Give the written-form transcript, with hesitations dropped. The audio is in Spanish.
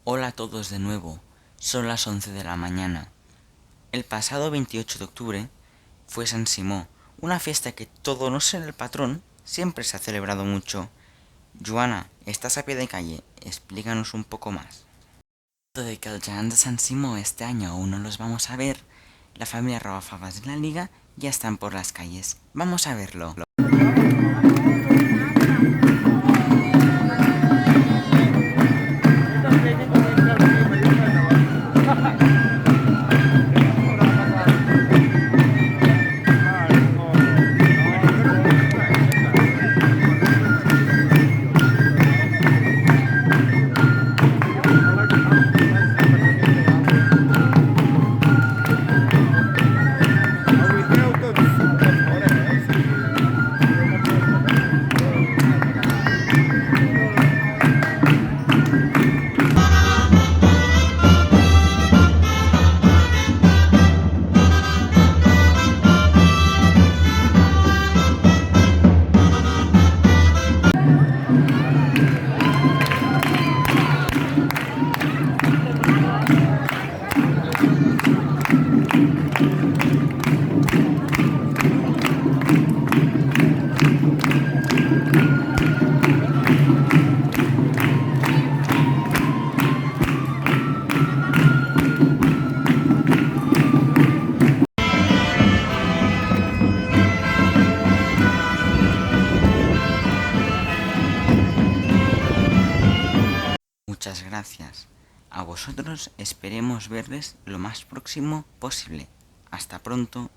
Hola a todos de nuevo, son las 11 de la mañana. El pasado 28 de octubre fue San Simó, una fiesta que todo no ser el patrón siempre se ha celebrado mucho. Joana, estás a pie de calle, explícanos un poco más. De que el Gegants de San Simó este año aún no los vamos a ver, la familia Robafavas de la Liga ya están por las calles. Vamos a verlo. Muchas gracias. A vosotros esperemos verles lo más próximo posible. Hasta pronto.